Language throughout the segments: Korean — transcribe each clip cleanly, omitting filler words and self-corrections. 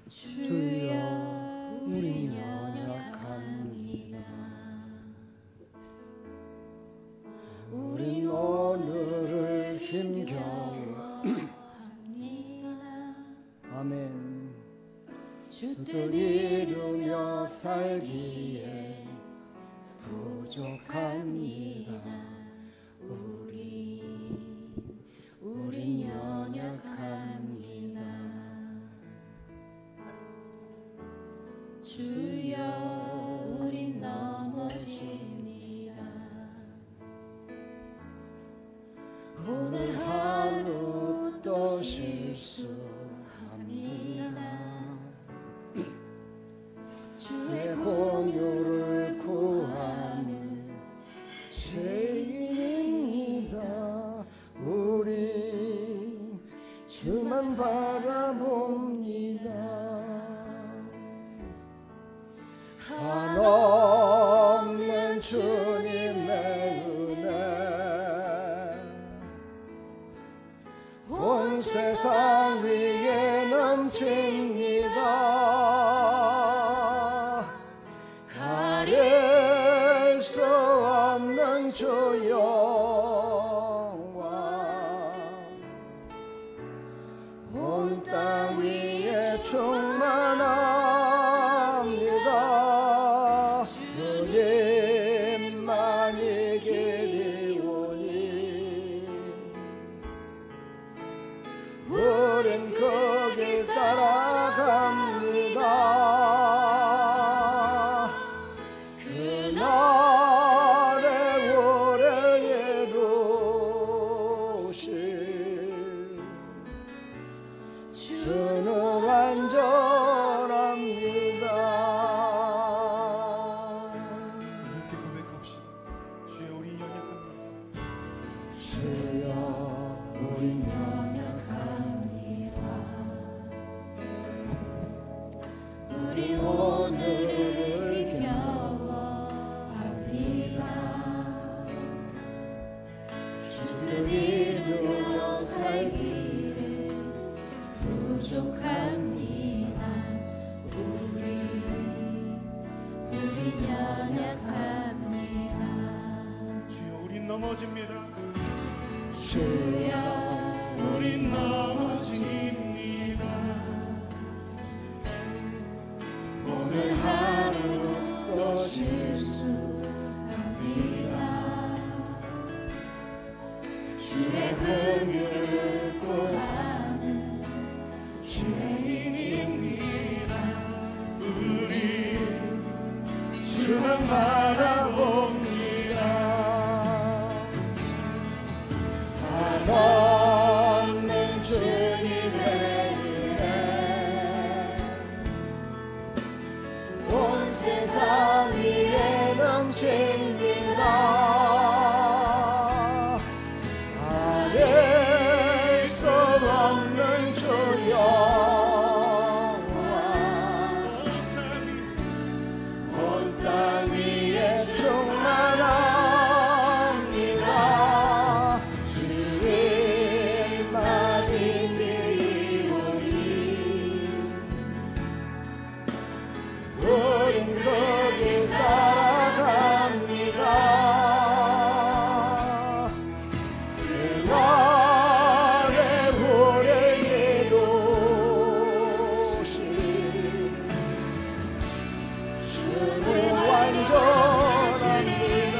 주여 우리 연약합니다. 우린 오늘을 힘겨워합니다. 아멘. 주 뜻 이루며 살기에 부족합니다. 우린 연약합니다. 주여 우린 넘어집니다. 오늘 하루 또 실수합니다. 주의 공유를 구하는 죄인입니다. 우리 주만 바라봅니다. 한없는 주님의 은혜 온 세상 위에 넘칩니다. 가릴 수 없는 주 영광 온 땅 위에 충만합니다. 주님만이 길이오니 우린 그 길 따라갑니다. 그날의 우리를 이루실 주는 완전합니다. 이렇게 고백합시다. 주여 우리 연약합니다. 주여 우린 연약합니다. 우리 오늘을 힘겨워합니다. 주 뜻 이루며 살기를 부족합니다. 우린 연약합니다. 주여 우린 넘어집니다. 주여 우린 넘어집니다. 오늘 하루도 또 실수합니다. 주의 긍휼을 구하는 죄인입니다. 우리 주만 바라봅니다. 한없는 주님의 은혜 온 세상 위에 넘칩니다. 가릴 수 없는 주 영광 온 땅 위에 충만합니다. 주님만이 길이오니 우린 그 길 따라갑니다. 그날의 우리를 이루실 주는 완전합니다.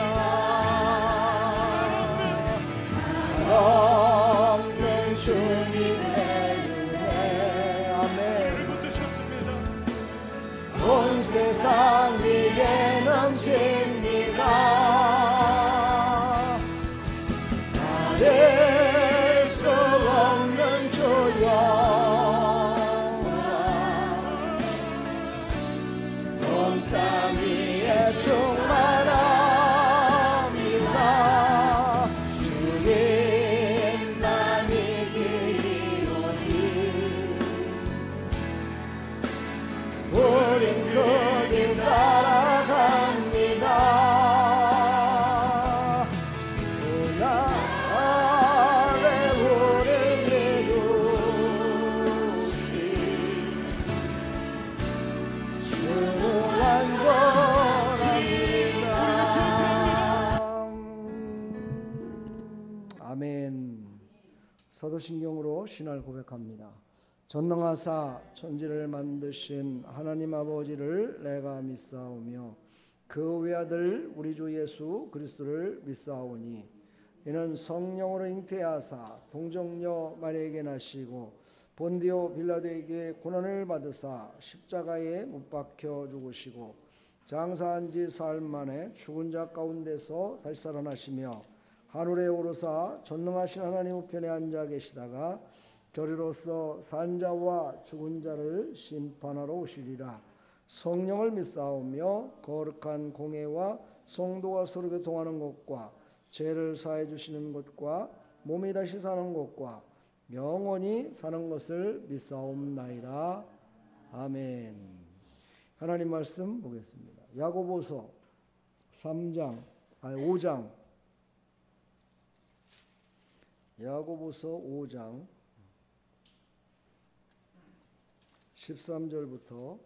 없는 주님의 은혜 아멘 붙드셨습니다. 온 세상 위에 넘칩니다. 가릴 수 없는 주 영광 온 땅 위에 충만합니다. 주님만이 길이오니 우린 그 길 따라갑니다. 사도신경으로 신앙을 고백합니다. 전능하사 천지를 만드신 하나님 아버지를 내가 믿사오며 그 외아들 우리 주 예수 그리스도를 믿사오니 이는 성령으로 잉태하사 동정녀 마리아에게 나시고 본디오 빌라도에게 고난을 받으사 십자가에 못 박혀 죽으시고 장사한 지 사흘 만에 죽은 자 가운데서 다시 살아나시며 하늘에 오르사 전능하신 하나님 우편에 앉아 계시다가 저리로서 산 자와 죽은 자를 심판하러 오시리라. 성령을 믿사오며 거룩한 공회와 성도가 서로 교통하는 것과 죄를 사해 주시는 것과 몸이 다시 사는 것과 영원히 사는 것을 믿사옵나이다. 아멘. 하나님 말씀 보겠습니다. 야고보서 5장 야고보서 5장 13절부터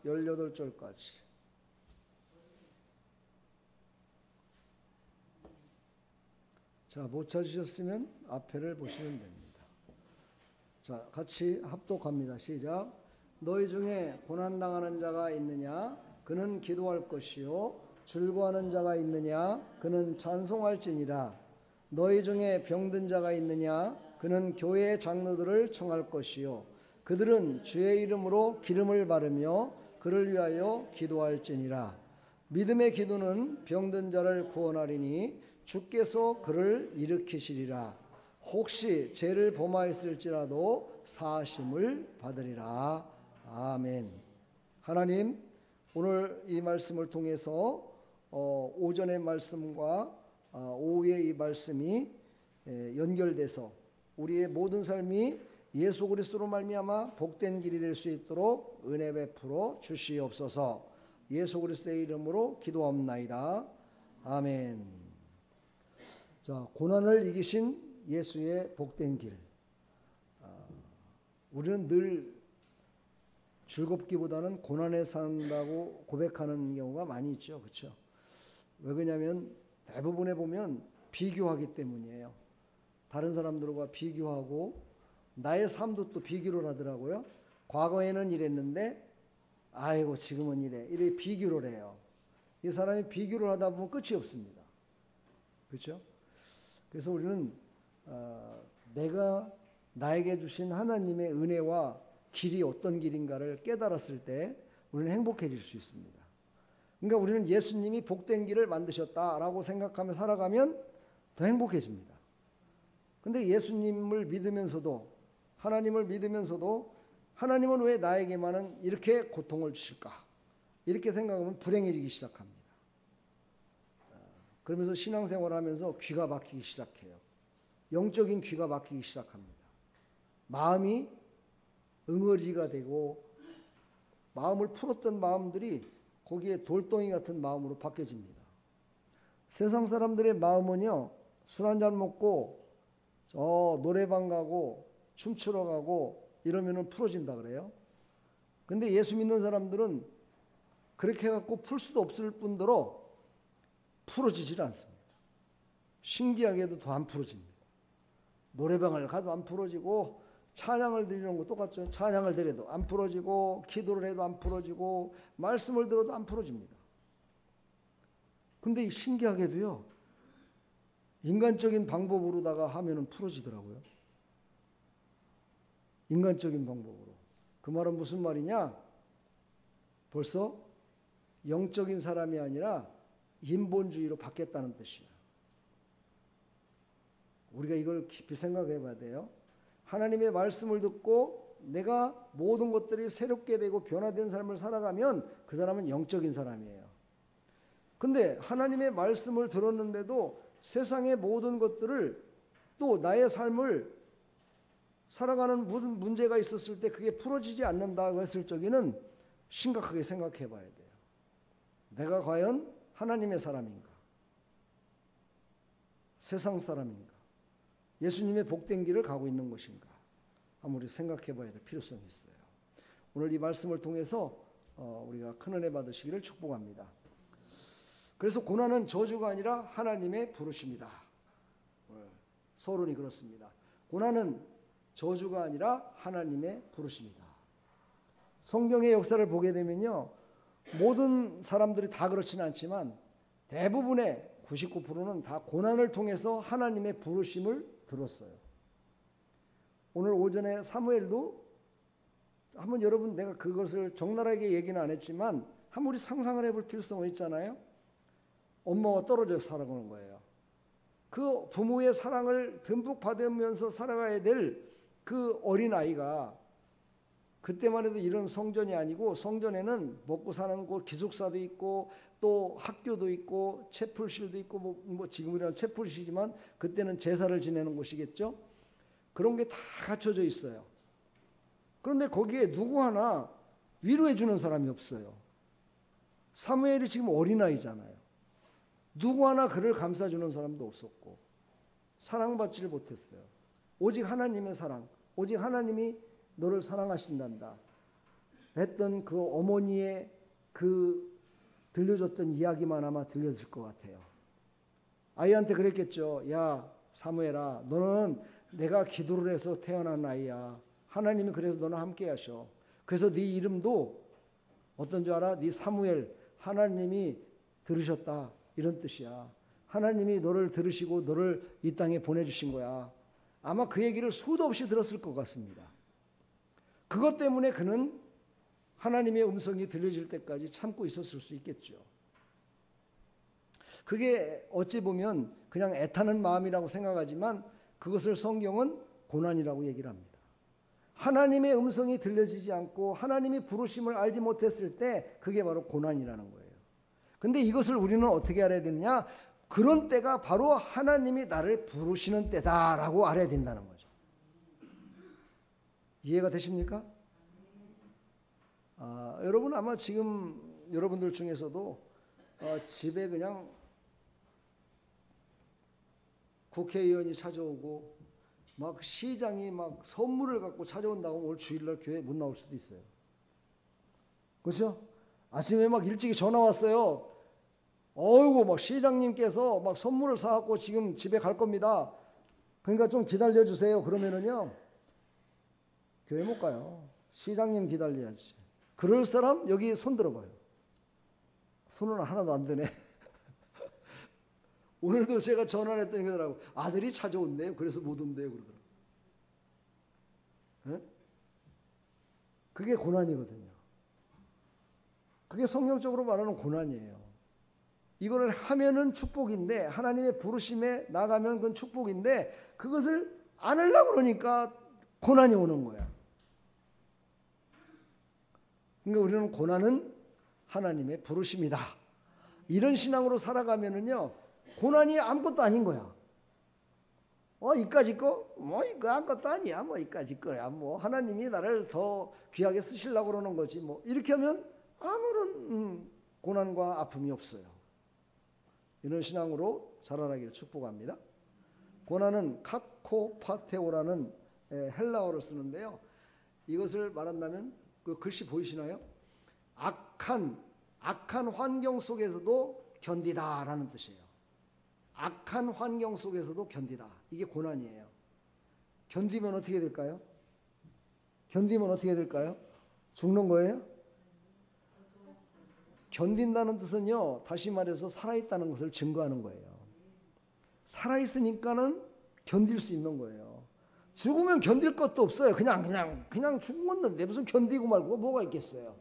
18절까지. 자, 못 찾으셨으면 앞에를 보시면 됩니다. 자, 같이 합독합니다. 시작. 너희 중에 고난당하는 자가 있느냐? 그는 기도할 것이요. 즐거워하는 자가 있느냐? 그는 찬송할지니라. 너희 중에 병든 자가 있느냐? 그는 교회의 장로들을 청할 것이요. 그들은 주의 이름으로 기름을 바르며 그를 위하여 기도할지니라. 믿음의 기도는 병든 자를 구원하리니 주께서 그를 일으키시리라. 혹시 죄를 범하였을지라도 사하심을 받으리라. 아멘. 하나님, 오늘 이 말씀을 통해서 오전의 말씀과 오후의 이 말씀이 연결돼서 우리의 모든 삶이 예수 그리스도로 말미암아 복된 길이 될 수 있도록 은혜 베풀어 주시옵소서. 예수 그리스도의 이름으로 기도합나이다. 아멘. 자, 고난을 이기신 예수의 복된 길. 우리는 늘 즐겁기보다는 고난에 산다고 고백하는 경우가 많이 있죠. 그렇죠? 왜 그러냐면 대부분에 보면 비교하기 때문이에요. 다른 사람들과 비교하고 나의 삶도 또 비교를 하더라고요. 과거에는 이랬는데 아이고 지금은 이래 비교를 해요. 이 사람이 비교를 하다 보면 끝이 없습니다. 그렇죠? 그래서 우리는 내가 나에게 주신 하나님의 은혜와 길이 어떤 길인가를 깨달았을 때 우리는 행복해질 수 있습니다. 그러니까 우리는 예수님이 복된 길을 만드셨다라고 생각하며 살아가면 더 행복해집니다. 근데 예수님을 믿으면서도 하나님을 믿으면서도 하나님은 왜 나에게만은 이렇게 고통을 주실까? 이렇게 생각하면 불행해지기 시작합니다. 그러면서 신앙생활을 하면서 귀가 막히기 시작해요. 영적인 귀가 막히기 시작합니다. 마음이 응어리가 되고 마음을 풀었던 마음들이 거기에 돌덩이 같은 마음으로 바뀌어집니다. 세상 사람들의 마음은요, 술 한잔 먹고 노래방 가고 춤추러 가고 이러면은 풀어진다 그래요. 근데 예수 믿는 사람들은 그렇게 해갖고 풀 수도 없을 뿐더러 풀어지질 않습니다. 신기하게도 더 안 풀어집니다. 노래방을 가도 안 풀어지고 찬양을 드리는 거 똑같죠. 찬양을 드려도 안 풀어지고 기도를 해도 안 풀어지고 말씀을 들어도 안 풀어집니다. 근데 신기하게도요, 인간적인 방법으로다가 하면은 풀어지더라고요. 인간적인 방법으로. 그 말은 무슨 말이냐? 벌써 영적인 사람이 아니라 인본주의로 바뀌었다는 뜻이에요. 우리가 이걸 깊이 생각해 봐야 돼요. 하나님의 말씀을 듣고 내가 모든 것들이 새롭게 되고 변화된 삶을 살아가면 그 사람은 영적인 사람이에요. 근데 하나님의 말씀을 들었는데도 세상의 모든 것들을 또 나의 삶을 살아가는 모든 문제가 있었을 때 그게 풀어지지 않는다고 했을 적에는 심각하게 생각해 봐야 돼요. 내가 과연 하나님의 사람인가? 세상 사람인가? 예수님의 복된 길을 가고 있는 것인가? 한번 우리 생각해 봐야 될 필요성이 있어요. 오늘 이 말씀을 통해서 우리가 큰 은혜 받으시기를 축복합니다. 그래서 고난은 저주가 아니라 하나님의 부르심이다. 서론이 그렇습니다. 고난은 저주가 아니라 하나님의 부르심이다. 성경의 역사를 보게 되면요, 모든 사람들이 다 그렇지는 않지만 대부분의 99%는 다 고난을 통해서 하나님의 부르심을 들었어요. 오늘 오전에 사무엘도 한번 여러분, 내가 그것을 적나라하게 얘기는 안 했지만 한번 우리 상상을 해볼 필요성이 있잖아요. 엄마와 떨어져 살아가는 거예요. 그 부모의 사랑을 듬뿍 받으면서 살아가야 될 그 어린아이가, 그때만 해도 이런 성전이 아니고 성전에는 먹고 사는 곳 기숙사도 있고 또 학교도 있고 채플실도 있고 뭐 지금이란 채플실이지만 그때는 제사를 지내는 곳이겠죠. 그런 게 다 갖춰져 있어요. 그런데 거기에 누구 하나 위로해 주는 사람이 없어요. 사무엘이 지금 어린아이잖아요. 누구 하나 그를 감싸주는 사람도 없었고 사랑받지를 못했어요. 오직 하나님의 사랑, 오직 하나님이 너를 사랑하신단다 했던 그 어머니의 그 들려줬던 이야기만 아마 들려질 것 같아요. 아이한테 그랬겠죠. 야 사무엘아, 너는 내가 기도를 해서 태어난 아이야. 하나님이 그래서 너는 함께 하셔. 그래서 네 이름도 어떤 줄 알아? 네 사무엘, 하나님이 들으셨다, 이런 뜻이야. 하나님이 너를 들으시고 너를 이 땅에 보내주신 거야. 아마 그 얘기를 수도 없이 들었을 것 같습니다. 그것 때문에 그는 하나님의 음성이 들려질 때까지 참고 있었을 수 있겠죠. 그게 어찌 보면 그냥 애타는 마음이라고 생각하지만 그것을 성경은 고난이라고 얘기를 합니다. 하나님의 음성이 들려지지 않고 하나님이 부르심을 알지 못했을 때 그게 바로 고난이라는 거예요. 근데 이것을 우리는 어떻게 알아야 되느냐? 그런 때가 바로 하나님이 나를 부르시는 때다라고 알아야 된다는 거죠. 이해가 되십니까? 여러분 아마 지금 여러분들 중에서도 집에 그냥 국회의원이 찾아오고 막 시장이 막 선물을 갖고 찾아온다고 오늘 주일날 교회 못 나올 수도 있어요. 그렇죠? 아침에 막 일찍이 전화 왔어요. 어이구 막 시장님께서 막 선물을 사갖고 지금 집에 갈 겁니다. 그러니까 좀 기다려 주세요. 그러면은요 교회 못 가요. 시장님 기다려야지. 그럴 사람 여기 손 들어봐요. 손은 하나도 안 드네. 오늘도 제가 전화를 했더니 그러더라고. 아들이 찾아온대요. 그래서 못 온대요. 그러더라고. 네? 그게 고난이거든요. 그게 성경적으로 말하는 고난이에요. 이거를 하면은 축복인데, 하나님의 부르심에 나가면 그건 축복인데 그것을 안 하려고 그러니까 고난이 오는 거야. 그러니까 우리는 고난은 하나님의 부르심이다. 이런 신앙으로 살아가면은요 고난이 아무것도 아닌 거야. 이까짓 거? 이거 아무것도 아니야. 이까짓 거야. 하나님이 나를 더 귀하게 쓰시려고 그러는 거지. 이렇게 하면 아무런 고난과 아픔이 없어요. 이런 신앙으로 자라나기를 축복합니다. 고난은 카코파테오라는 헬라어를 쓰는데요. 이것을 말한다면 그 글씨 보이시나요? 악한 환경 속에서도 견디다라는 뜻이에요. 악한 환경 속에서도 견디다. 이게 고난이에요. 견디면 어떻게 될까요? 견디면 어떻게 될까요? 죽는 거예요? 견딘다는 뜻은요, 다시 말해서 살아있다는 것을 증거하는 거예요. 살아있으니까는 견딜 수 있는 거예요. 죽으면 견딜 것도 없어요. 그냥 죽은 건데 무슨 견디고 말고 뭐가 있겠어요.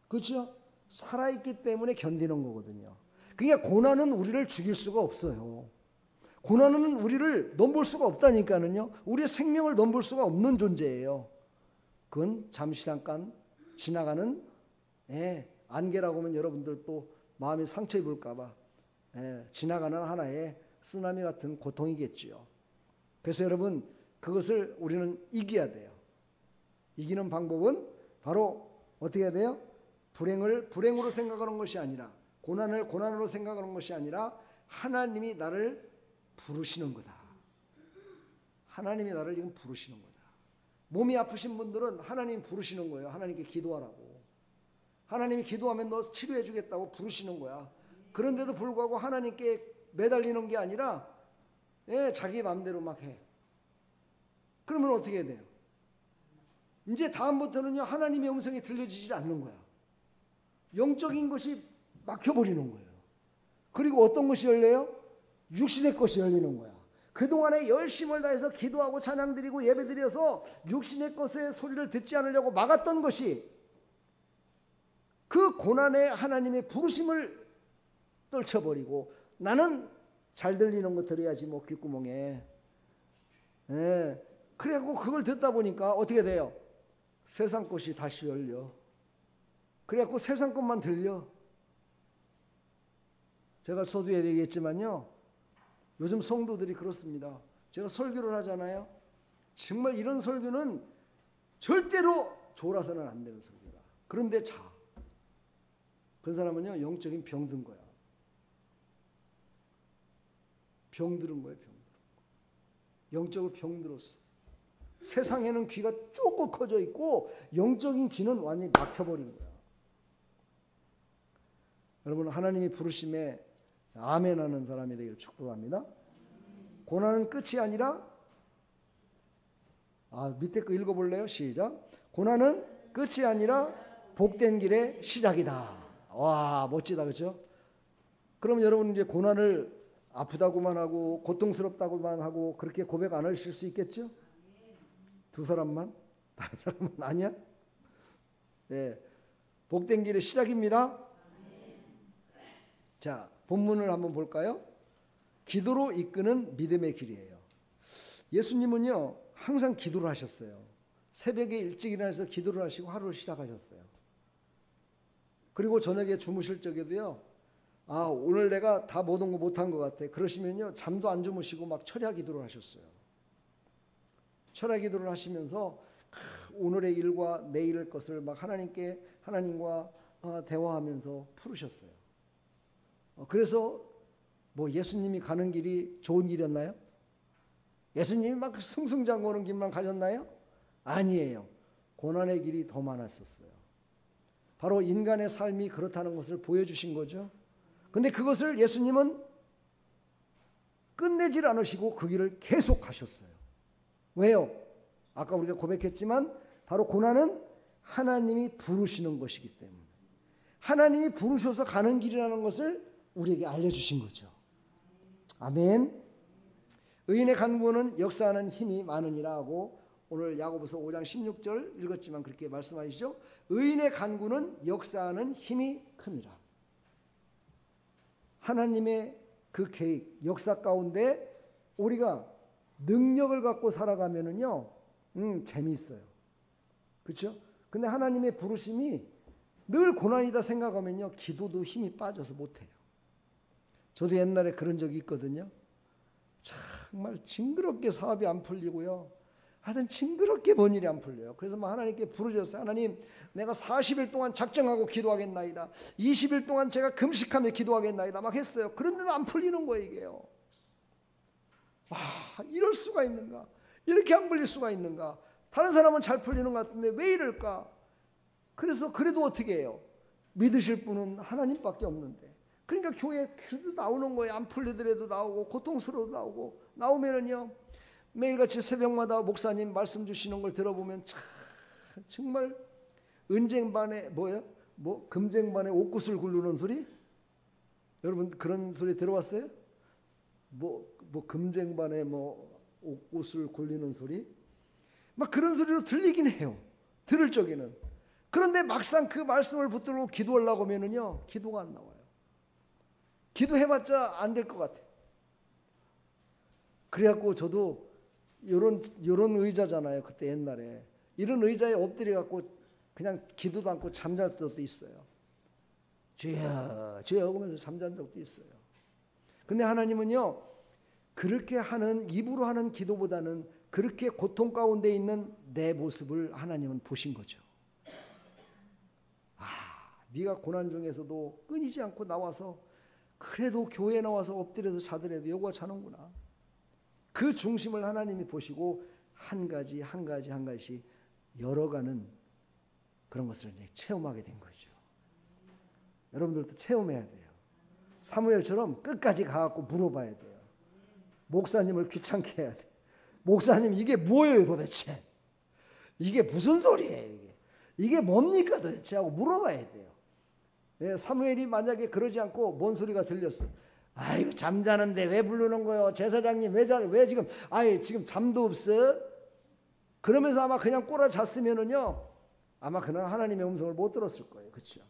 그렇죠? 살아있기 때문에 견디는 거거든요. 그게 고난은 우리를 죽일 수가 없어요. 고난은 우리를 넘볼 수가 없다니까는요. 우리의 생명을 넘볼 수가 없는 존재예요. 그건 잠시 잠깐 지나가는 안개라고 하면 여러분들 또 마음이 상처 입을까 봐 지나가는 하나의 쓰나미 같은 고통이겠지요. 그래서 여러분 그것을 우리는 이겨야 돼요. 이기는 방법은 바로 어떻게 해야 돼요? 불행을 불행으로 생각하는 것이 아니라, 고난을 고난으로 생각하는 것이 아니라 하나님이 나를 부르시는 거다. 하나님이 나를 지금 부르시는 거다. 몸이 아프신 분들은 하나님 부르시는 거예요. 하나님께 기도하라고. 하나님이 기도하면 너 치료해 주겠다고 부르시는 거야. 그런데도 불구하고 하나님께 매달리는 게 아니라 자기 마음대로 막 해. 그러면 어떻게 해야 돼요? 이제 다음부터는요, 하나님의 음성이 들려지지 않는 거야. 영적인 것이 막혀버리는 거예요. 그리고 어떤 것이 열려요? 육신의 것이 열리는 거야. 그동안에 열심을 다해서 기도하고 찬양드리고 예배드려서 육신의 것의 소리를 듣지 않으려고 막았던 것이 그 고난에 하나님의 부르심을 떨쳐버리고 나는 잘 들리는 거 들어야지 뭐 귓구멍에. 예. 그래갖고 그걸 듣다 보니까 어떻게 돼요? 세상 것이 다시 열려. 그래갖고 세상 것만 들려. 제가 서두에 얘기했지만요, 요즘 성도들이 그렇습니다. 제가 설교를 하잖아요. 정말 이런 설교는 절대로 졸아서는 안 되는 설교다. 그런데 자, 그 사람은요 영적인 병든 거야. 병들은 거예요. 병들은 거. 영적으로 병들었어. 세상에는 귀가 좁고 커져 있고 영적인 귀는 완전히 막혀버린 거야. 여러분, 하나님이 부르심에 아멘하는 사람이 되기를 축복합니다. 고난은 끝이 아니라, 밑에 거 읽어볼래요? 시작. 고난은 끝이 아니라 복된 길의 시작이다. 와, 멋지다, 그렇죠? 그럼 여러분 이제 고난을 아프다고만 하고 고통스럽다고만 하고 그렇게 고백 안 하실 수 있겠죠? 두 사람만? 다른 사람은 아니야? 네, 복된 길의 시작입니다. 자, 본문을 한번 볼까요? 기도로 이끄는 믿음의 길이에요. 예수님은요 항상 기도를 하셨어요. 새벽에 일찍 일어나서 기도를 하시고 하루를 시작하셨어요. 그리고 저녁에 주무실 적에도요, 오늘 내가 다 모든 거 못한 것 같아. 그러시면요 잠도 안 주무시고 막 철야 기도를 하셨어요. 철야 기도를 하시면서 오늘의 일과 내일의 것을 막 하나님과 대화하면서 풀으셨어요. 그래서 뭐 예수님이 가는 길이 좋은 길이었나요? 예수님이 막 승승장구하는 길만 가셨나요? 아니에요. 고난의 길이 더 많았었어요. 바로 인간의 삶이 그렇다는 것을 보여주신 거죠. 근데 그것을 예수님은 끝내질 않으시고 그 길을 계속 가셨어요. 왜요? 아까 우리가 고백했지만 바로 고난은 하나님이 부르시는 것이기 때문에, 하나님이 부르셔서 가는 길이라는 것을 우리에게 알려주신 거죠. 아멘. 의인의 간구는 역사하는 힘이 많으니라 하고, 오늘 야고보서 5장 16절 읽었지만 그렇게 말씀하시죠. 의인의 간구는 역사하는 힘이 큽니다. 하나님의 그 계획, 역사 가운데 우리가 능력을 갖고 살아가면은요, 재미있어요. 그렇죠? 근데 하나님의 부르심이 늘 고난이다 생각하면요, 기도도 힘이 빠져서 못해요. 저도 옛날에 그런 적이 있거든요. 정말 징그럽게 사업이 안 풀리고요. 하여튼 징그럽게 뭔 일이 안 풀려요. 그래서 막 하나님께 부르짖었어요. 하나님, 내가 40일 동안 작정하고 기도하겠나이다. 20일 동안 제가 금식하며 기도하겠나이다. 막 했어요. 그런데도 안 풀리는 거예요, 이게요. 이럴 수가 있는가? 이렇게 안 풀릴 수가 있는가? 다른 사람은 잘 풀리는 것 같은데 왜 이럴까? 그래서 그래도 어떻게 해요? 믿으실 분은 하나님밖에 없는데. 그러니까 교회에 그래도 나오는 거예요. 안 풀리더라도 나오고 고통스러워도 나오고, 나오면은요 매일같이 새벽마다 목사님 말씀 주시는 걸 들어보면 정말 은쟁반에 금쟁반에 옥구슬 굴르는 소리? 여러분 그런 소리 들어봤어요? 금쟁반에 옥구슬 굴리는 소리? 막 그런 소리로 들리긴 해요. 들을 적에는. 그런데 막상 그 말씀을 붙들고 기도하려고 하면은요 기도가 안 나와요. 기도해봤자 안 될 것 같아요. 그래갖고 저도 요런 의자잖아요. 그때 옛날에 이런 의자에 엎드려 갖고 그냥 기도도 않고 잠잘 때도 있어요. 주여 주여 하면서 잠잔 적도 있어요. 근데 하나님은요 그렇게 하는, 입으로 하는 기도보다는 그렇게 고통 가운데 있는 내 모습을 하나님은 보신 거죠. 네가 고난 중에서도 끊이지 않고 나와서 그래도 교회에 나와서 엎드려서 자더라도 여기가 자는구나. 그 중심을 하나님이 보시고 한 가지 한 가지씩 열어가는 그런 것을 이제 체험하게 된 거죠. 여러분들도 체험해야 돼요. 사무엘처럼 끝까지 가갖고 물어봐야 돼요. 목사님을 귀찮게 해야 돼요. 목사님 이게 뭐예요 도대체? 이게 무슨 소리예요? 이게 뭡니까 도대체? 하고 물어봐야 돼요. 예, 사무엘이 만약에 그러지 않고 뭔 소리가 들렸어. 아이고 잠자는데 왜 부르는 거요? 제사장님 왜 지금 지금 잠도 없어? 그러면서 아마 그냥 꼬라 잤으면은요 아마 그는 하나님의 음성을 못 들었을 거예요. 그렇죠?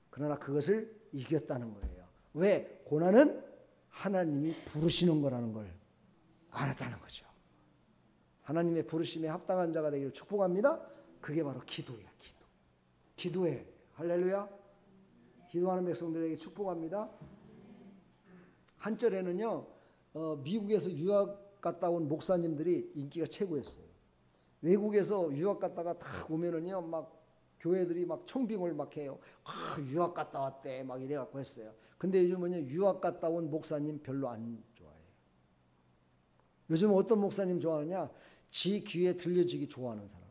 그러나 그것을 이겼다는 거예요. 왜? 고난은 하나님이 부르시는 거라는 걸 알았다는 거죠. 하나님의 부르심에 합당한 자가 되기를 축복합니다. 그게 바로 기도예요. 기도해. 할렐루야. 기도하는 백성들에게 축복합니다. 한절에는요 미국에서 유학 갔다 온 목사님들이 인기가 최고였어요. 외국에서 유학 갔다가 딱 오면은요 막 교회들이 막 청빙을 막 해요. 유학 갔다 왔대 막 이래갖고 했어요. 근데 요즘은요 유학 갔다 온 목사님 별로 안 좋아해요. 요즘은 어떤 목사님 좋아하느냐? 지 귀에 들려지기 좋아하는 사람.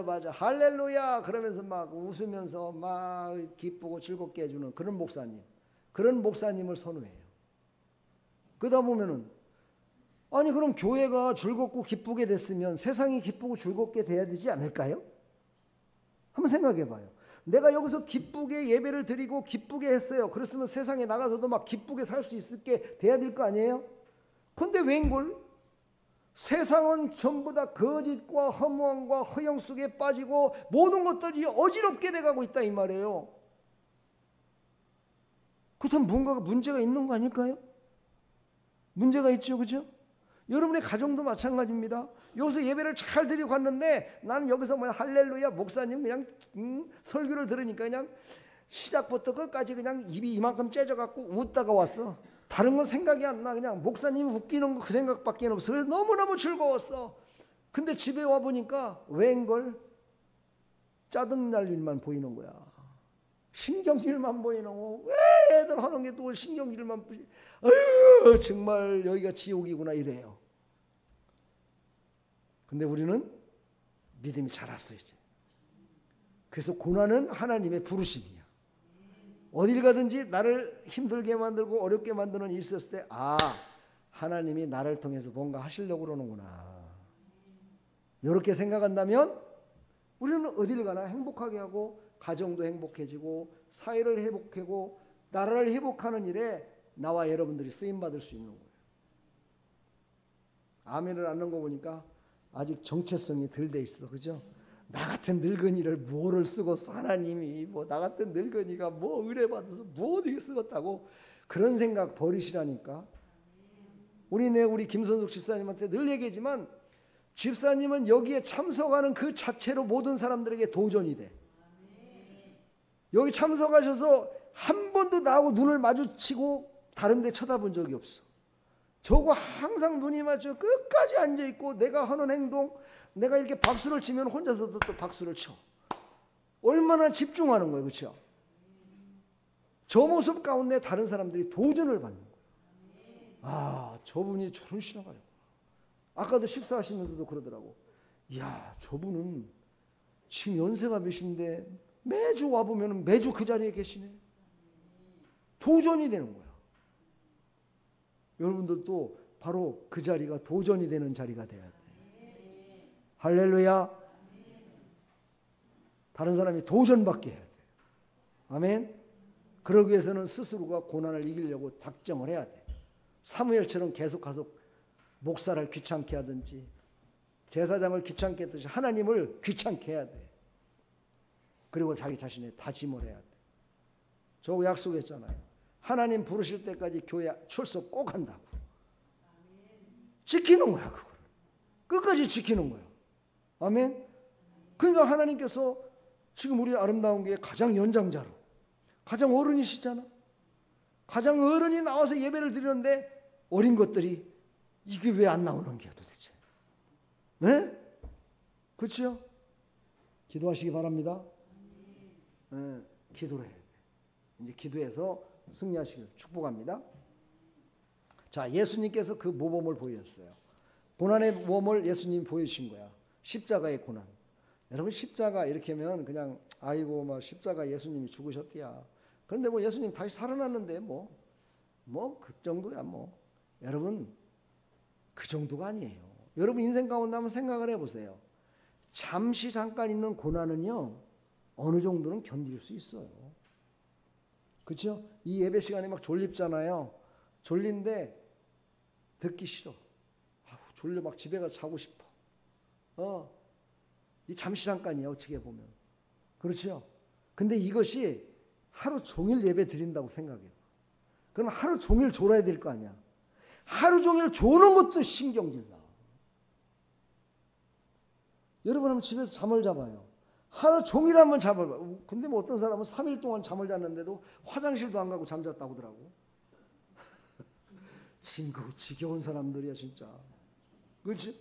맞아 할렐루야 그러면서 막 웃으면서 막 기쁘고 즐겁게 해주는 그런 목사님을 선호해요. 그러다 보면은 그럼 교회가 즐겁고 기쁘게 됐으면 세상이 기쁘고 즐겁게 돼야 되지 않을까요? 한번 생각해 봐요. 내가 여기서 기쁘게 예배를 드리고 기쁘게 했어요. 그랬으면 세상에 나가서도 막 기쁘게 살 수 있게 돼야 될 거 아니에요? 그런데 웬걸? 세상은 전부 다 거짓과 허무함과 허영 속에 빠지고 모든 것들이 어지럽게 돼가고 있다 이 말이에요. 그렇다면 뭔가가 문제가 있는 거 아닐까요? 문제가 있죠, 그죠? 여러분의 가정도 마찬가지입니다. 여기서 예배를 잘 드리고 갔는데 나는 여기서 할렐루야 목사님 그냥 설교를 들으니까 그냥 시작부터 끝까지 그냥 입이 이만큼 째져갖고 웃다가 왔어. 다른 건 생각이 안 나. 그냥 목사님 웃기는 거 그 생각밖에 없어. 그래서 너무너무 즐거웠어. 근데 집에 와보니까 웬걸? 짜증날 일만 보이는 거야. 신경질만 보이는 거. 왜 애들 하는 게 또 신경질만 보이지? 아유 정말 여기가 지옥이구나 이래요. 근데 우리는 믿음이 자랐어 이제. 그래서 고난은 하나님의 부르심이야. 어딜 가든지 나를 힘들게 만들고 어렵게 만드는 일이 있었을 때 하나님이 나를 통해서 뭔가 하시려고 그러는구나. 이렇게 생각한다면 우리는 어딜 가나 행복하게 하고 가정도 행복해지고 사회를 회복하고 나라를 회복하는 일에 나와 여러분들이 쓰임받을 수 있는 거예요. 아멘을 안는 거 보니까 아직 정체성이 덜 돼 있어. 그죠? 나 같은 늙은이를 뭐를 쓰고서 하나님이 나 같은 늙은이가 의뢰 받아서 어디 쓰겠다고 그런 생각 버리시라니까. 우리 김선숙 집사님한테 늘 얘기하지만 집사님은 여기에 참석하는 그 자체로 모든 사람들에게 도전이 돼. 여기 참석하셔서 한 번도 나하고 눈을 마주치고 다른 데 쳐다본 적이 없어. 저거 항상 눈이 맞춰 끝까지 앉아있고 내가 하는 행동 내가 이렇게 박수를 치면 혼자서도 또 박수를 쳐. 얼마나 집중하는 거예요. 그렇죠? 저 모습 가운데 다른 사람들이 도전을 받는 거예요. 저분이 저런 신앙가요. 아까도 식사하시면서도 그러더라고. 이야 저분은 지금 연세가 몇인데 매주 와보면 매주 그 자리에 계시네. 도전이 되는 거야. 여러분들도 바로 그 자리가 도전이 되는 자리가 돼야 돼. 할렐루야. 다른 사람이 도전받게 해야 돼. 아멘. 그러기 위해서는 스스로가 고난을 이기려고 작정을 해야 돼. 사무엘처럼 계속 가서 목사를 귀찮게 하든지 제사장을 귀찮게 하듯이 하나님을 귀찮게 해야 돼. 그리고 자기 자신의 다짐을 해야 돼. 저 약속했잖아요. 하나님 부르실 때까지 교회 출석 꼭 한다고. 지키는 거야 그걸. 끝까지 지키는 거야. 아멘. 그러니까 하나님께서 지금 우리 아름다운 교회 가장 연장자로 가장 어른이시잖아. 가장 어른이 나와서 예배를 드리는데 어린 것들이 이게 왜 안 나오는 거야 도대체. 네? 그렇죠? 기도하시기 바랍니다. 네, 기도를 해야 돼. 이제 기도해서 승리하시길 축복합니다. 자, 예수님께서 그 모범을 보였어요. 고난의 모범을 예수님이 보여주신 거야. 십자가의 고난. 여러분 십자가 이렇게 하면 그냥 아이고 십자가 예수님이 죽으셨대야. 그런데 예수님 다시 살아났는데 그 정도야 여러분 그 정도가 아니에요. 여러분 인생 가운데 한번 생각을 해보세요. 잠시 잠깐 있는 고난은요, 어느 정도는 견딜 수 있어요. 그렇죠? 이 예배 시간에 막 졸립잖아요. 졸린데 듣기 싫어. 졸려 막 집에 가서 자고 싶어. 이 잠시 잠깐이에요, 어떻게 보면. 그렇죠? 근데 이것이 하루 종일 예배 드린다고 생각해요. 그럼 하루 종일 졸아야 될 거 아니야. 하루 종일 조는 것도 신경질 나. 여러분 한번 집에서 잠을 자봐요. 하루 종일 한번 잠을 봐요. 근데 뭐 어떤 사람은 3일 동안 잠을 잤는데도 화장실도 안 가고 잠잤다고 하더라고. 징그러 지겨운 사람들이야 진짜. 그렇지?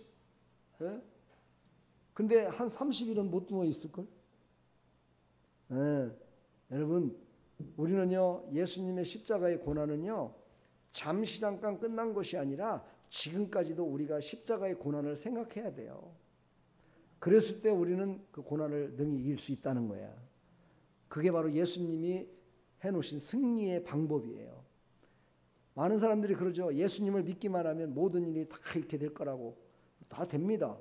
예? 근데 한 30일은 못 누워 있을걸? 예. 여러분 우리는요 예수님의 십자가의 고난은요 잠시 잠깐 끝난 것이 아니라 지금까지도 우리가 십자가의 고난을 생각해야 돼요. 그랬을 때 우리는 그 고난을 능히 이길 수 있다는 거야. 그게 바로 예수님이 해놓으신 승리의 방법이에요. 많은 사람들이 그러죠. 예수님을 믿기만 하면 모든 일이 다 이렇게 될 거라고. 다 됩니다.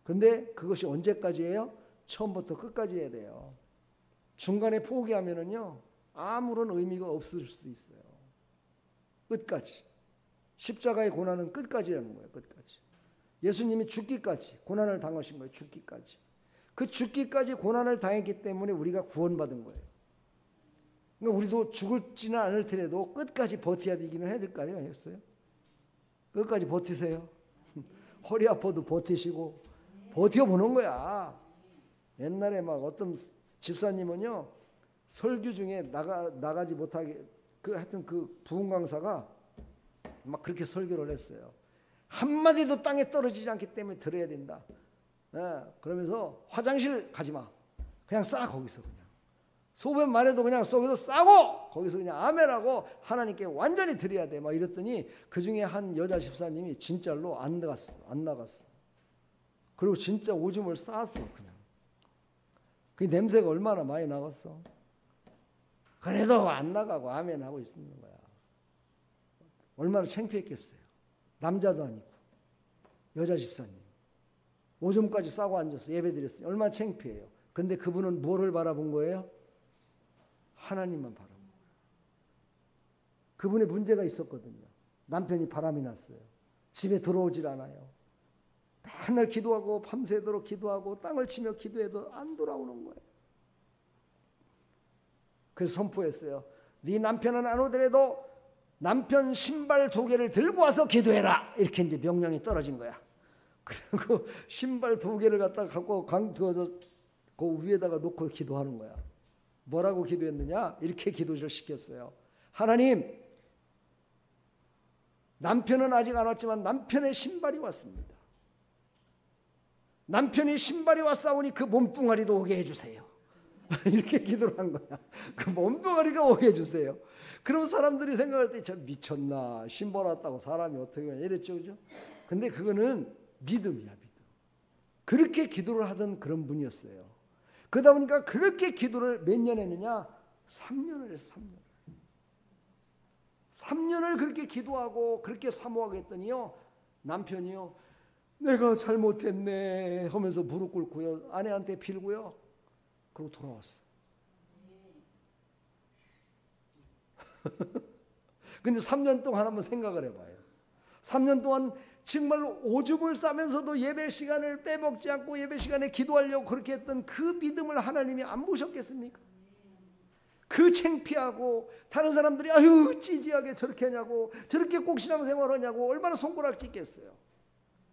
근데 그것이 언제까지예요? 처음부터 끝까지 해야 돼요. 중간에 포기하면은요 아무런 의미가 없을 수도 있어요. 끝까지. 십자가의 고난은 끝까지라는 거예요. 끝까지. 예수님이 죽기까지 고난을 당하신 거예요. 죽기까지. 그 죽기까지 고난을 당했기 때문에 우리가 구원받은 거예요. 그러니까 우리도 죽을지는 않을지라도 끝까지 버텨야 되기는 해야 될 거 아니겠어요? 끝까지 버티세요. 허리 아파도 버티시고 버텨보는 거야. 옛날에 막 어떤 집사님은요 설교 중에 나가지 못하게 하여튼 그 부흥 강사가 막 그렇게 설교를 했어요. 한마디도 땅에 떨어지지 않기 때문에 들어야 된다. 그러면서 화장실 가지 마. 그냥 싸 거기서 그냥. 소변 말해도 그냥 속에서 싸고 거기서 그냥 아멘하고 하나님께 완전히 드려야 돼. 막 이랬더니 그 중에 한 여자 집사님이 진짜로 안 나갔어. 그리고 진짜 오줌을 쌌어 그냥. 그 냄새가 얼마나 많이 나갔어. 그래도 안 나가고 아멘하고 있는 거야. 얼마나 창피했겠어요. 남자도 아니고 여자 집사님 오줌까지 싸고 앉아서 예배드렸어요. 얼마나 창피해요. 근데 그분은 뭐를 바라본 거예요? 하나님만 바라본 거예요. 그분의 문제가 있었거든요. 남편이 바람이 났어요. 집에 들어오질 않아요. 맨날 기도하고 밤새도록 기도하고 땅을 치며 기도해도 안 돌아오는 거예요. 그래서 선포했어요. 네 남편은 안 오더라도 남편 신발 2개를 들고 와서 기도해라. 이렇게 이제 명령이 떨어진 거야. 그리고 신발 2개를 갖고 강두어서 그 위에다가 놓고 기도하는 거야. 뭐라고 기도했느냐? 이렇게 기도를 시켰어요. 하나님, 남편은 아직 안 왔지만 남편의 신발이 왔습니다. 남편이 신발이 왔사오니 그 몸뚱아리도 오게 해주세요. 이렇게 기도를 한 거야. 그 몸뚱아리가 오게 해주세요. 그럼 사람들이 생각할 때 저 미쳤나 신발 왔다고 사람이 어떻게 이랬죠, 그죠? 근데 그거는 믿음이야, 믿음. 그렇게 기도를 하던 그런 분이었어요. 그러다 보니까 그렇게 기도를 몇 년 했느냐? 3년을 했어, 3년. 3년을 그렇게 기도하고 그렇게 사모하고 했더니요, 남편이요, 내가 잘못했네 하면서 무릎 꿇고요, 아내한테 빌고요, 그리고 돌아왔어. 근데 3년 동안 한번 생각을 해봐요. 3년 동안 정말로 오줌을 싸면서도 예배 시간을 빼먹지 않고 예배 시간에 기도하려고 그렇게 했던 그 믿음을 하나님이 안 보셨겠습니까? 그 창피하고 다른 사람들이 아유 찌지하게 저렇게 하냐고 저렇게 꼭신앙 생활하냐고 얼마나 손가락 찢겠어요.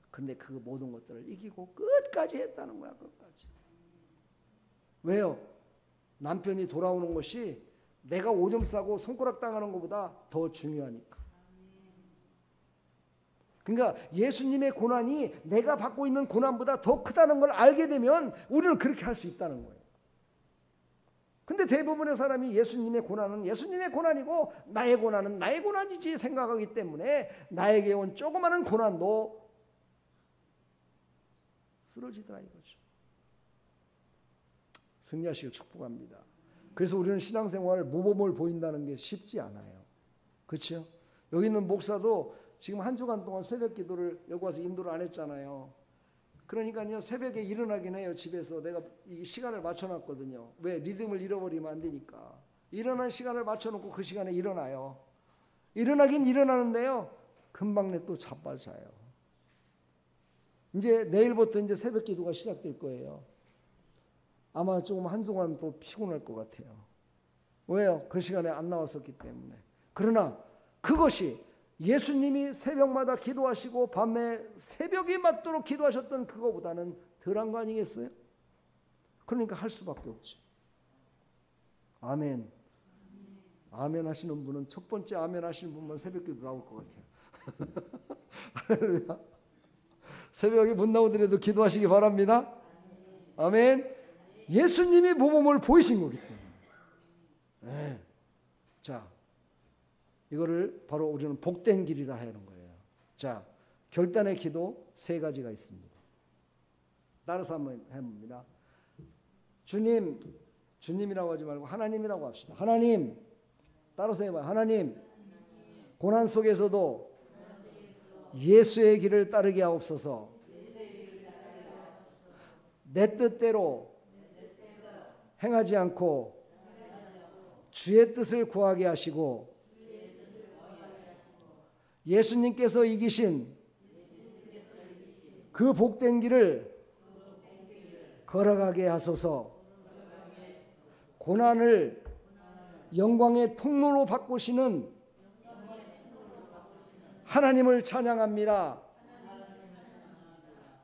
근데 그 모든 것들을 이기고 끝까지 했다는 거야. 끝까지. 왜요? 남편이 돌아오는 것이 내가 오줌 싸고 손가락 당하는 것보다 더 중요하니까. 그러니까 예수님의 고난이 내가 받고 있는 고난보다 더 크다는 걸 알게 되면 우리는 그렇게 할 수 있다는 거예요. 근데 대부분의 사람이 예수님의 고난은 예수님의 고난이고 나의 고난은 나의 고난이지 생각하기 때문에 나에게 온 조그마한 고난도 쓰러지더라 이거죠. 승리하시길 축복합니다. 그래서 우리는 신앙생활을 모범을 보인다는 게 쉽지 않아요. 그렇죠? 여기 있는 목사도 지금 한 주간 동안 새벽 기도를 여기 와서 인도를 안 했잖아요. 그러니까요, 새벽에 일어나긴 해요. 집에서 내가 이 시간을 맞춰놨거든요. 왜? 리듬을 잃어버리면 안 되니까. 일어날 시간을 맞춰놓고 그 시간에 일어나요. 일어나긴 일어나는데요, 금방 내 또 자빠져요. 이제 내일부터 이제 새벽 기도가 시작될 거예요. 아마 조금 한동안 또 피곤할 것 같아요. 왜요? 그 시간에 안 나왔었기 때문에. 그러나 그것이 예수님이 새벽마다 기도하시고 밤에 새벽이 맞도록 기도하셨던 그거보다는 덜한 거 아니겠어요? 그러니까 할 수밖에 없지. 아멘. 아멘 하시는 분은, 첫 번째 아멘 하시는 분만 새벽 기도 나올 것 같아요. 할렐루야. 새벽에 못 나오더라도 기도하시기 바랍니다. 아멘. 예수님이 모범을 보이신 거기 때문에. 네. 자, 이거를 바로 우리는 복된 길이라 하는 거예요. 자, 결단의 기도 3가지가 있습니다. 따라서 한번 해봅니다. 주님, 주님이라고 하지 말고 하나님이라고 합시다. 하나님, 따라서 해봐요. 하나님, 고난 속에서도 예수의 길을 따르게 하옵소서. 내 뜻대로 행하지 않고 주의 뜻을 구하게 하시고 예수님께서 이기신 그 복된 길을 걸어가게 하소서. 고난을 영광의 통로로 바꾸시는 하나님을 찬양합니다.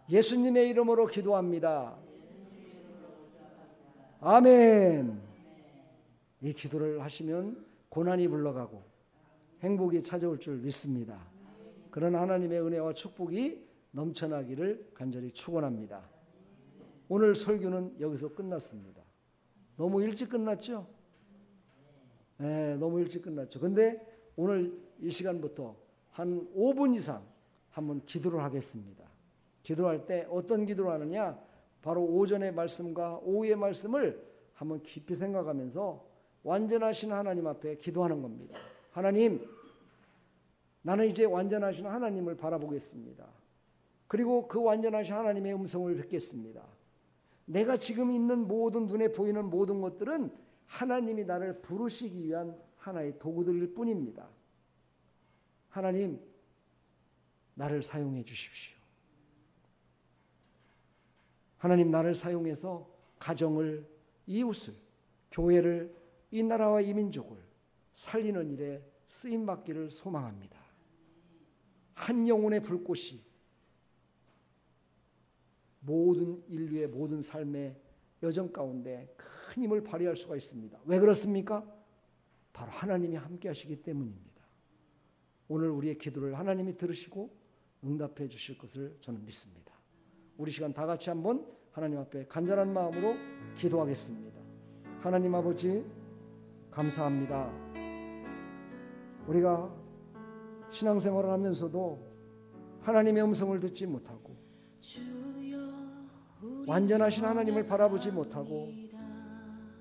예수님의 이름으로 기도합니다. 아멘. 이 기도를 하시면 고난이 물러가고 행복이 찾아올 줄 믿습니다. 그런 하나님의 은혜와 축복이 넘쳐나기를 간절히 축원합니다. 오늘 설교는 여기서 끝났습니다. 너무 일찍 끝났죠? 네, 너무 일찍 끝났죠. 근데 오늘 이 시간부터 한 5분 이상 한번 기도를 하겠습니다. 기도할 때 어떤 기도를 하느냐? 바로 오전의 말씀과 오후의 말씀을 한번 깊이 생각하면서 완전하신 하나님 앞에 기도하는 겁니다. 하나님, 나는 이제 완전하신 하나님을 바라보겠습니다. 그리고 그 완전하신 하나님의 음성을 듣겠습니다. 내가 지금 있는 모든, 눈에 보이는 모든 것들은 하나님이 나를 부르시기 위한 하나의 도구들일 뿐입니다. 하나님, 나를 사용해 주십시오. 하나님, 나를 사용해서 가정을, 이웃을, 교회를, 이 나라와 이 민족을 살리는 일에 쓰임받기를 소망합니다. 한 영혼의 불꽃이 모든 인류의 모든 삶의 여정 가운데 큰 힘을 발휘할 수가 있습니다. 왜 그렇습니까? 바로 하나님이 함께 하시기 때문입니다. 오늘 우리의 기도를 하나님이 들으시고 응답해 주실 것을 저는 믿습니다. 우리 시간 다 같이 한번 하나님 앞에 간절한 마음으로 기도하겠습니다. 하나님 아버지, 감사합니다. 우리가 신앙생활을 하면서도 하나님의 음성을 듣지 못하고 완전하신 하나님을 바라보지 못하고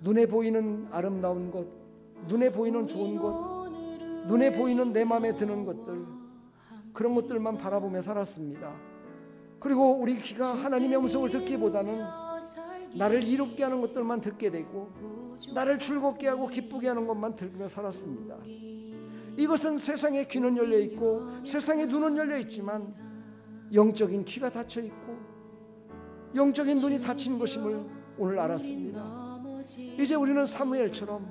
눈에 보이는 아름다운 것, 눈에 보이는 좋은 것, 눈에 보이는 내 마음에 드는 것들, 그런 것들만 바라보며 살았습니다. 그리고 우리 귀가 하나님의 음성을 듣기보다는 나를 이롭게 하는 것들만 듣게 되고 나를 즐겁게 하고 기쁘게 하는 것만 들으며 살았습니다. 이것은 세상의 귀는 열려 있고 세상의 눈은 열려 있지만 영적인 귀가 닫혀 있고 영적인 눈이 닫힌 것임을 오늘 알았습니다. 이제 우리는 사무엘처럼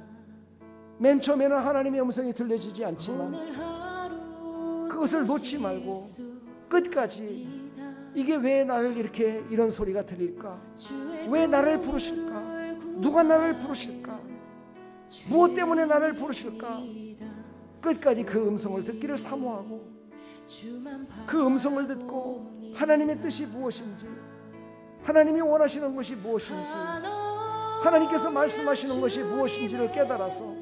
맨 처음에는 하나님의 음성이 들려지지 않지만 그것을 놓지 말고 끝까지 이게 왜 나를 이렇게 이런 소리가 들릴까? 왜 나를 부르실까? 누가 나를 부르실까? 무엇 때문에 나를 부르실까? 끝까지 그 음성을 듣기를 사모하고 그 음성을 듣고 하나님의 뜻이 무엇인지, 하나님이 원하시는 것이 무엇인지, 하나님께서 말씀하시는 것이 무엇인지를 깨달아서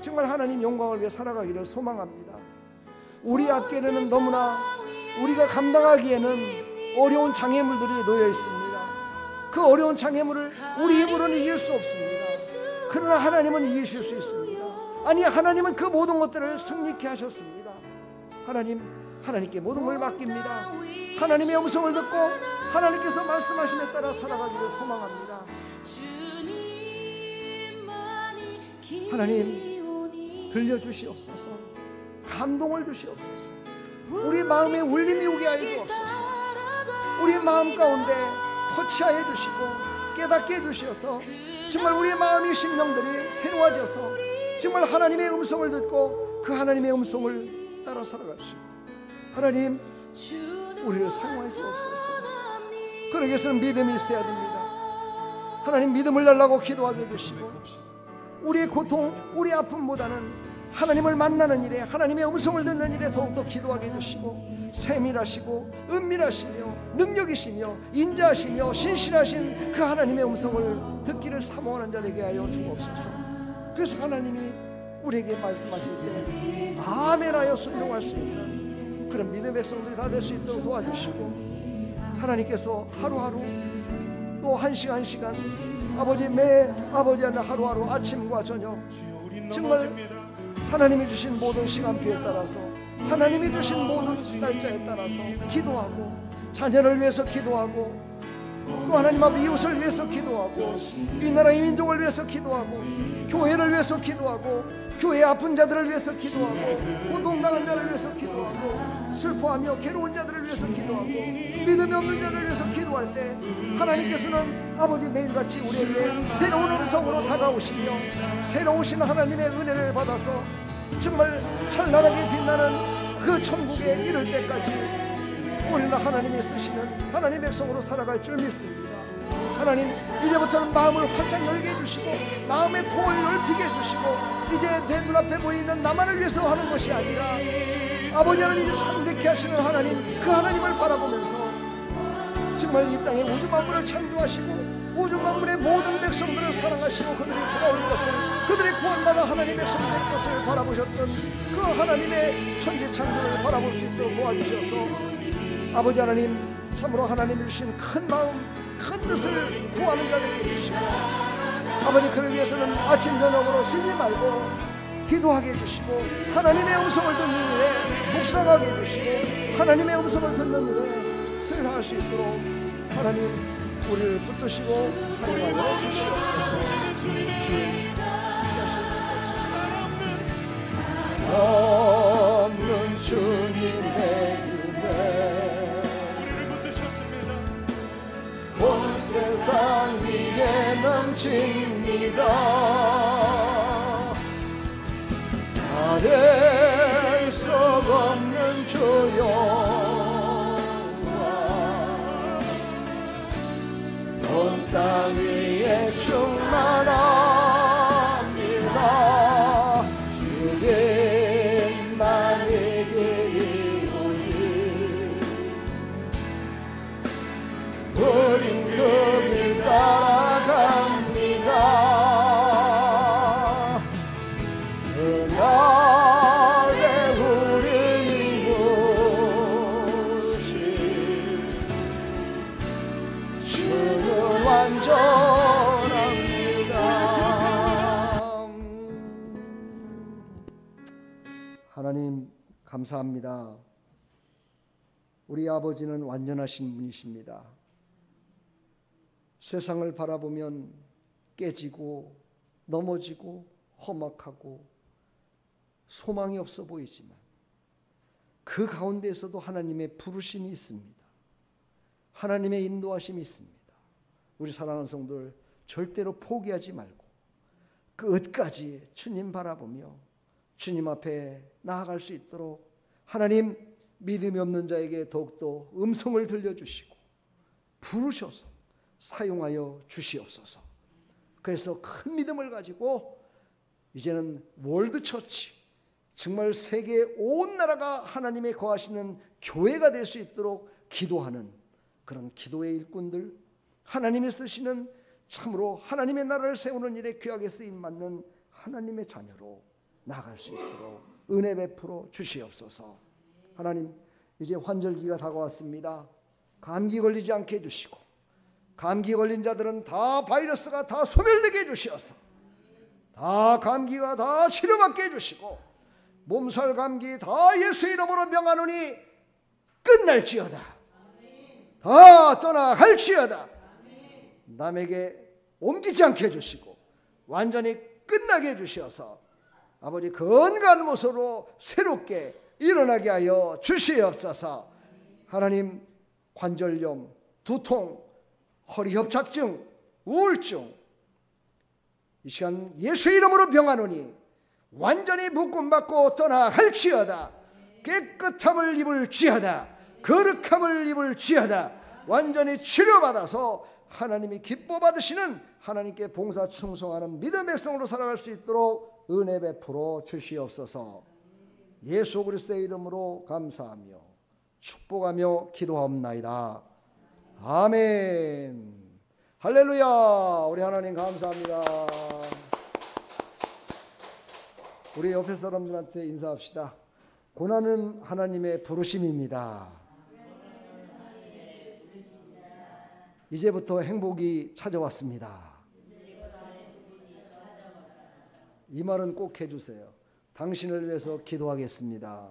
정말 하나님 영광을 위해 살아가기를 소망합니다. 우리 앞에는 너무나 우리가 감당하기에는 어려운 장애물들이 놓여 있습니다. 그 어려운 장애물을 우리 힘으로는 이길 수 없습니다. 그러나 하나님은 이기실 수 있습니다. 아니, 하나님은 그 모든 것들을 승리케 하셨습니다. 하나님, 하나님께 모든 걸 맡깁니다. 하나님의 음성을 듣고 하나님께서 말씀하심에 따라 살아가기를 소망합니다. 하나님 들려주시옵소서. 감동을 주시옵소서. 우리 마음에 울림이 오게 하여 주옵소서. 우리 마음 가운데 터치하여 주시고 깨닫게 해주셔서 정말 우리의 마음이 심령들이 새로워져서 정말 하나님의 음성을 듣고 그 하나님의 음성을 따라 살아가시고 하나님 우리를 사용할 수 없어서 그러기 위해서는 믿음이 있어야 됩니다. 하나님 믿음을 달라고 기도하게 해주시고 우리의 고통 우리의 아픔보다는 하나님을 만나는 일에 하나님의 음성을 듣는 일에 더욱더 기도하게 해주시고 세밀하시고 은밀하시며 능력이시며 인자하시며 신실하신 그 하나님의 음성을 듣기를 사모하는 자 되게 하여 주옵소서. 그래서 하나님이 우리에게 말씀하실 때 아멘하여 순종할 수 있는 그런 믿음의 백성들이 다 될 수 있도록 도와주시고 하나님께서 하루하루 또 한 시간 한 시간 아버지 하나 하루하루 아침과 저녁 정말 하나님이 주신 모든 시간표에 따라서 하나님이 주신 모든 날짜에 따라서 기도하고 자녀를 위해서 기도하고 또 하나님 앞에 이웃을 위해서 기도하고 이 나라의 민족을 위해서 기도하고 교회를 위해서 기도하고 교회의 아픈 자들을 위해서 기도하고 고통당한 자를 위해서 기도하고 슬퍼하며 괴로운 자들을 위해서 기도하고 믿음이 없는 자를 위해서 기도할 때 하나님께서는 아버지 매일같이 우리에게 새로운 음성으로 다가오시며 새로우신 하나님의 은혜를 받아서 정말 찬란하게 빛나는 그 천국에 이를 때까지 우리는 하나님이 쓰시는 하나님의 백성으로 살아갈 줄 믿습니다. 하나님 이제부터는 마음을 활짝 열게 해주시고 마음의 폭을 넓히게 해주시고 이제 내 눈앞에 보이는 나만을 위해서 하는 것이 아니라 아버지 하나님 참되게 하시는 하나님 그 하나님을 바라보면서 정말 이 땅에 우주 만물을 창조하시고 우주 만물의 모든 백성들을 사랑하시고 그들이 돌아올 것을 그들의 구원받아 하나님의 백성이 될 것을 바라보셨던 그 하나님의 천지 창조를 바라볼 수 있도록 도와주셔서 아버지 하나님 참으로 하나님이 주신 큰 마음 큰 뜻을 구하는 자들에게 해주시고 아버지 그러기 위해서는 아침 저녁으로 쉬지 말고 기도하게 해주시고 하나님의 음성을 듣는 일에 묵상하게 해주시고 하나님의 음성을 듣는 일에 승리할 수 있도록 하나님 우리를 붙드시고 사용하여 주시옵소서. 주님 없는 주님의 온 세상 위에 넘칩니다. 다를 수 없는 주여 온 땅 위에 충만합니다. 주님만이 그리우니 우린 그 길 따라갑니다. 그날에 우리 이루신 주는 완전합니다. 하나님 감사합니다. 우리 아버지는 완전하신 분이십니다. 세상을 바라보면 깨지고 넘어지고 험악하고 소망이 없어 보이지만 그 가운데에서도 하나님의 부르심이 있습니다. 하나님의 인도하심이 있습니다. 우리 사랑하는 성도들 절대로 포기하지 말고 끝까지 주님 바라보며 주님 앞에 나아갈 수 있도록 하나님 믿음이 없는 자에게 더욱더 음성을 들려주시고 부르셔서 사용하여 주시옵소서. 그래서 큰 믿음을 가지고 이제는 월드처치 정말 세계 온 나라가 하나님의 거하시는 교회가 될 수 있도록 기도하는 그런 기도의 일꾼들 하나님이 쓰시는 참으로 하나님의 나라를 세우는 일에 귀하게 쓰임받는 하나님의 자녀로 나아갈 수 있도록 은혜 베풀어 주시옵소서. 하나님 이제 환절기가 다가왔습니다. 감기 걸리지 않게 해주시고 감기 걸린 자들은 다 바이러스가 다 소멸되게 해주시어서 다 감기가 다 치료받게 해주시고 몸살 감기 다 예수 이름으로 명하노니 끝날지어다. 다 떠나갈지어다. 남에게 옮기지 않게 해주시고 완전히 끝나게 해주셔서 아버지 건강한 모습으로 새롭게 일어나게 하여 주시옵소서. 하나님, 관절염, 두통, 허리 협착증, 우울증 이 시간 예수 이름으로 병하노니 완전히 묶음받고 떠나갈지어다. 깨끗함을 입을지어다. 거룩함을 입을지어다. 완전히 치료받아서 하나님이 기뻐 받으시는 하나님께 봉사 충성하는 믿음의 백성으로 살아갈 수 있도록 은혜 베풀어 주시옵소서. 예수 그리스도의 이름으로 감사하며 축복하며 기도하옵나이다. 아멘. 할렐루야. 우리 하나님 감사합니다. 우리 옆에 사람들한테 인사합시다. 고난은 하나님의 부르심입니다. 이제부터 행복이 찾아왔습니다. 이 말은 꼭 해주세요. 당신을 위해서 기도하겠습니다.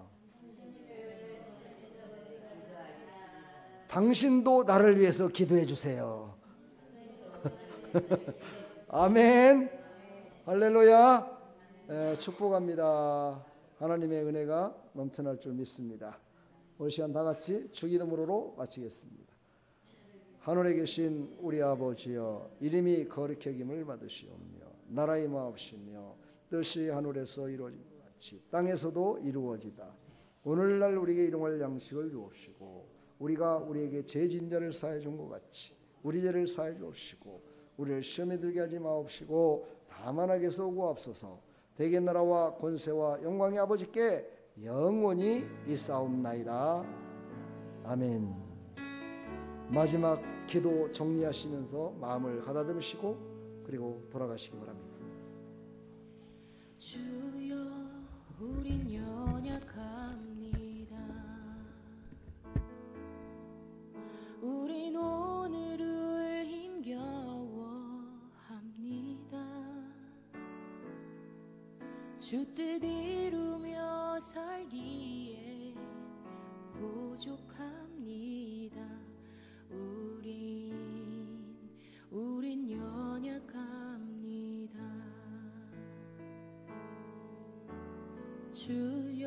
당신도 나를 위해서 기도해 주세요. 아멘. 할렐루야. 축복합니다. 하나님의 은혜가 넘쳐날 줄 믿습니다. 오늘 시간 다 같이 주기도문으로 마치겠습니다. 하늘에 계신 우리 아버지여, 이름이 거룩히 여김을 받으시오며 나라의 마옵시며 뜻이 하늘에서 이루어진 것 같이 땅에서도 이루어지다. 오늘날 우리에게 일용할 양식을 주옵시고 우리가 우리에게 죄진 자를 사해 준 것 같이 우리 죄를 사해 주옵시고 우리를 시험에 들게 하지 마옵시고 다만 악에서 구하옵소서. 대개 나라와 권세와 영광의 아버지께 영원히 있사옵나이다. 아멘. 마지막 기도 정리하시면서 마음을 가다듬으시고 그리고 돌아가시기 바랍니다. 주여, 우린 연약합니다. 우린 오늘을 힘겨워합니다. 주 뜻 이루며 살기에 부족합니다. 우린 연약합니다. 주여